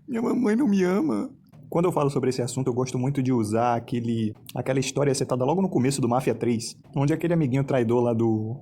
Minha mamãe não me ama. Quando eu falo sobre esse assunto, eu gosto muito de usar aquela história citada logo no começo do Máfia 3, onde aquele amiguinho traidor lá do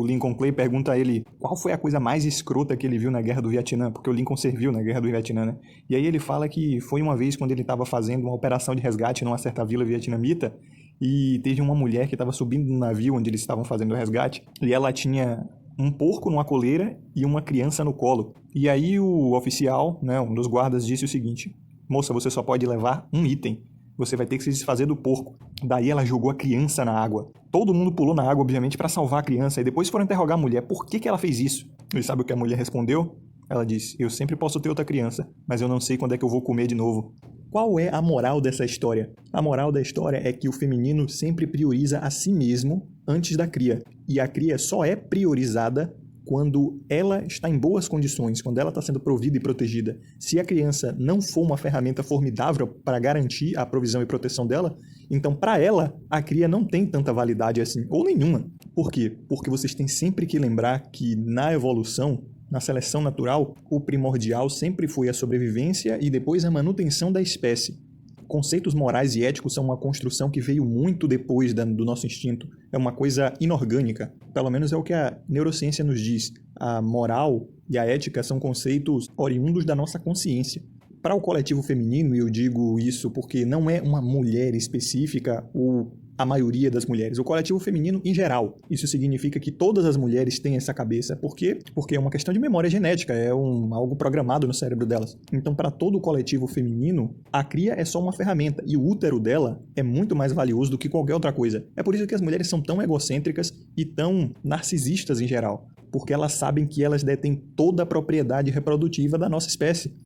Lincoln Clay pergunta a ele qual foi a coisa mais escrota que ele viu na Guerra do Vietnã, porque o Lincoln serviu na Guerra do Vietnã, né? E aí ele fala que foi uma vez quando ele estava fazendo uma operação de resgate numa certa vila vietnamita e teve uma mulher que estava subindo no navio onde eles estavam fazendo o resgate e ela tinha um porco numa coleira e uma criança no colo. E aí o oficial, né, um dos guardas, disse o seguinte: moça, você só pode levar um item. Você vai ter que se desfazer do porco. Daí ela jogou a criança na água. Todo mundo pulou na água, obviamente, para salvar a criança. E depois foram interrogar a mulher. Por que ela fez isso? E sabe o que a mulher respondeu? Ela disse: eu sempre posso ter outra criança, mas eu não sei quando é que eu vou comer de novo. Qual é a moral dessa história? A moral da história é que o feminino sempre prioriza a si mesmo antes da cria. E a cria só é priorizada quando ela está em boas condições, quando ela está sendo provida e protegida. Se a criança não for uma ferramenta formidável para garantir a provisão e proteção dela, então para ela a cria não tem tanta validade assim, ou nenhuma. Por quê? Porque vocês têm sempre que lembrar que na evolução, na seleção natural, o primordial sempre foi a sobrevivência e depois a manutenção da espécie. Conceitos morais e éticos são uma construção que veio muito depois do nosso instinto. É uma coisa inorgânica. Pelo menos é o que a neurociência nos diz. A moral e a ética são conceitos oriundos da nossa consciência. Para o coletivo feminino, e eu digo isso porque não é uma mulher específica ou a maioria das mulheres, o coletivo feminino em geral. Isso significa que todas as mulheres têm essa cabeça. Por quê? Porque é uma questão de memória genética, é algo programado no cérebro delas. Então, para todo o coletivo feminino, a cria é só uma ferramenta e o útero dela é muito mais valioso do que qualquer outra coisa. É por isso que as mulheres são tão egocêntricas e tão narcisistas em geral, porque elas sabem que elas detêm toda a propriedade reprodutiva da nossa espécie.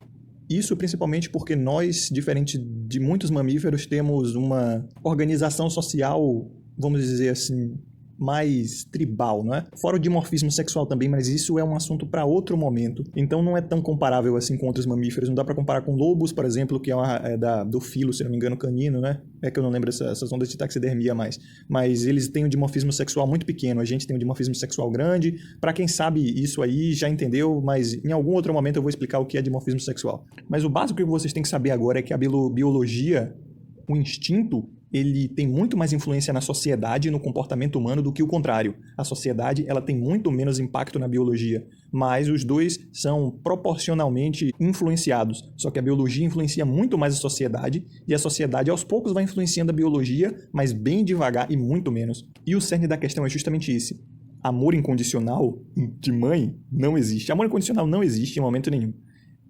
Isso principalmente porque nós, diferente de muitos mamíferos, temos uma organização social, vamos dizer assim, mais tribal, não é? Fora o dimorfismo sexual também, mas isso é um assunto para outro momento. Então não é tão comparável assim com outros mamíferos. Não dá para comparar com lobos, por exemplo, que do filo, se não me engano, canino, né? É que eu não lembro essas ondas de taxidermia mais. Mas eles têm um dimorfismo sexual muito pequeno. A gente tem um dimorfismo sexual grande. Para quem sabe isso aí já entendeu, mas em algum outro momento eu vou explicar o que é dimorfismo sexual. Mas o básico que vocês têm que saber agora é que a biologia, o instinto, ele tem muito mais influência na sociedade e no comportamento humano do que o contrário. A sociedade ela tem muito menos impacto na biologia, mas os dois são proporcionalmente influenciados. Só que a biologia influencia muito mais a sociedade e a sociedade aos poucos vai influenciando a biologia, mas bem devagar e muito menos. E o cerne da questão é justamente esse. Amor incondicional de mãe não existe. Amor incondicional não existe em momento nenhum.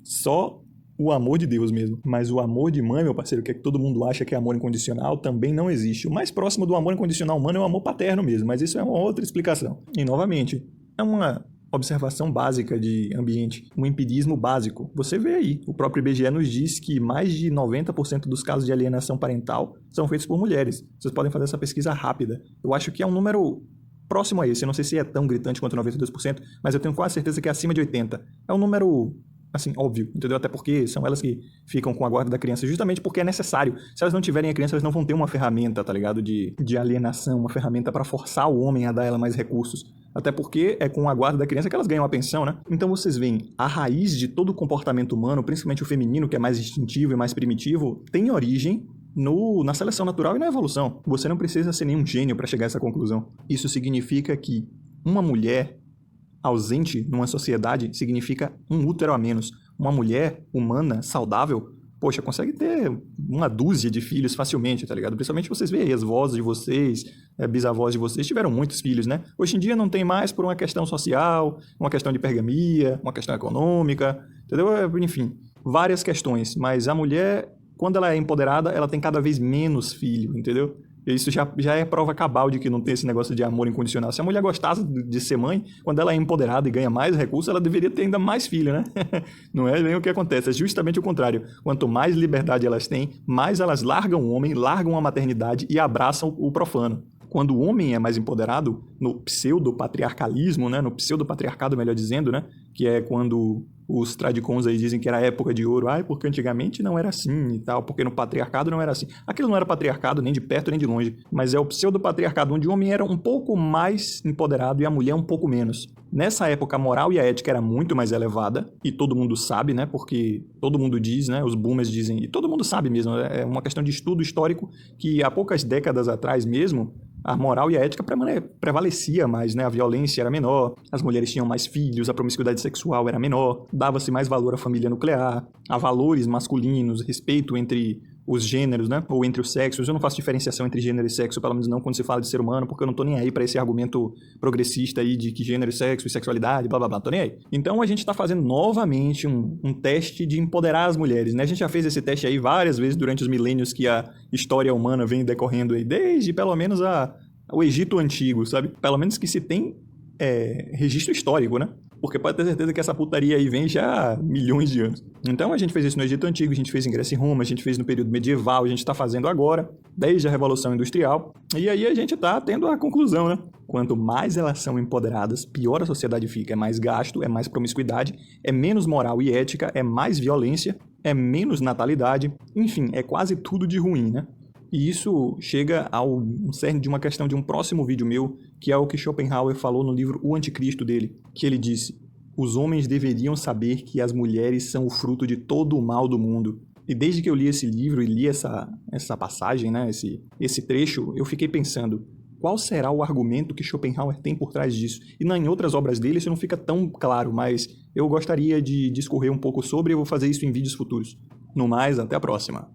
Só o amor de Deus mesmo. Mas o amor de mãe, meu parceiro, que é que todo mundo acha que é amor incondicional, também não existe. O mais próximo do amor incondicional humano é o amor paterno mesmo, mas isso é uma outra explicação. E, novamente, é uma observação básica de ambiente, um empirismo básico. Você vê aí, o próprio IBGE nos diz que mais de 90% dos casos de alienação parental são feitos por mulheres. Vocês podem fazer essa pesquisa rápida. Eu acho que é um número próximo a esse. Eu não sei se é tão gritante quanto 92%, mas eu tenho quase certeza que é acima de 80%. É um número assim, óbvio, entendeu? Até porque são elas que ficam com a guarda da criança, justamente porque é necessário. Se elas não tiverem a criança, elas não vão ter uma ferramenta, tá ligado? De alienação, uma ferramenta para forçar o homem a dar ela mais recursos. Até porque é com a guarda da criança que elas ganham a pensão, né? Então vocês veem, a raiz de todo o comportamento humano, principalmente o feminino, que é mais instintivo e mais primitivo, tem origem na seleção natural e na evolução. Você não precisa ser nenhum gênio para chegar a essa conclusão. Isso significa que uma mulher ausente numa sociedade significa um útero a menos. Uma mulher humana, saudável, poxa, consegue ter uma dúzia de filhos facilmente, tá ligado? Principalmente vocês veem aí, as vozes de vocês, bisavós de vocês tiveram muitos filhos, né? Hoje em dia não tem mais por uma questão social, uma questão de pergamia, uma questão econômica, entendeu? Enfim, várias questões. Mas a mulher, quando ela é empoderada, ela tem cada vez menos filho, entendeu? Isso já é prova cabal de que não tem esse negócio de amor incondicional. Se a mulher gostasse de ser mãe, quando ela é empoderada e ganha mais recursos, ela deveria ter ainda mais filho, né? Não é nem o que acontece, é justamente o contrário. Quanto mais liberdade elas têm, mais elas largam o homem, largam a maternidade e abraçam o profano. Quando o homem é mais empoderado, no pseudo-patriarcalismo, né? No pseudo-patriarcado, melhor dizendo, né? Que é quando os tradicons aí dizem que era a época de ouro. Porque antigamente não era assim e tal, porque no patriarcado não era assim. Aquilo não era patriarcado nem de perto nem de longe, mas é o pseudo-patriarcado, onde o homem era um pouco mais empoderado e a mulher um pouco menos. Nessa época, a moral e a ética era muito mais elevada, e todo mundo sabe, né? Porque todo mundo diz, né? Os boomers dizem, e todo mundo sabe mesmo, é uma questão de estudo histórico, que há poucas décadas atrás mesmo, a moral e a ética prevalecia mais, né? A violência era menor, as mulheres tinham mais filhos, a promiscuidade sexual era menor, dava-se mais valor à família nuclear, a valores masculinos, respeito entre os gêneros, né? Ou entre os sexos. Eu não faço diferenciação entre gênero e sexo, pelo menos não quando se fala de ser humano, porque eu não tô nem aí pra esse argumento progressista aí de que gênero, sexo e sexualidade, blá blá blá, tô nem aí. Então a gente tá fazendo novamente um teste de empoderar as mulheres, né? A gente já fez esse teste aí várias vezes durante os milênios que a história humana vem decorrendo aí, desde pelo menos o Egito Antigo, sabe? Pelo menos que se tem registro histórico, né? Porque pode ter certeza que essa putaria aí vem já há milhões de anos. Então a gente fez isso no Egito Antigo, a gente fez em Grécia e Roma, a gente fez no período medieval, a gente está fazendo agora, desde a Revolução Industrial. E aí a gente está tendo a conclusão, né? Quanto mais elas são empoderadas, pior a sociedade fica. É mais gasto, é mais promiscuidade, é menos moral e ética, é mais violência, é menos natalidade. Enfim, é quase tudo de ruim, né? E isso chega ao cerne de uma questão de um próximo vídeo meu, que é o que Schopenhauer falou no livro O Anticristo dele, que ele disse: os homens deveriam saber que as mulheres são o fruto de todo o mal do mundo. E desde que eu li esse livro e li essa passagem, né, esse trecho, eu fiquei pensando, qual será o argumento que Schopenhauer tem por trás disso? E em outras obras dele isso não fica tão claro, mas eu gostaria de discorrer um pouco sobre e eu vou fazer isso em vídeos futuros. No mais, até a próxima.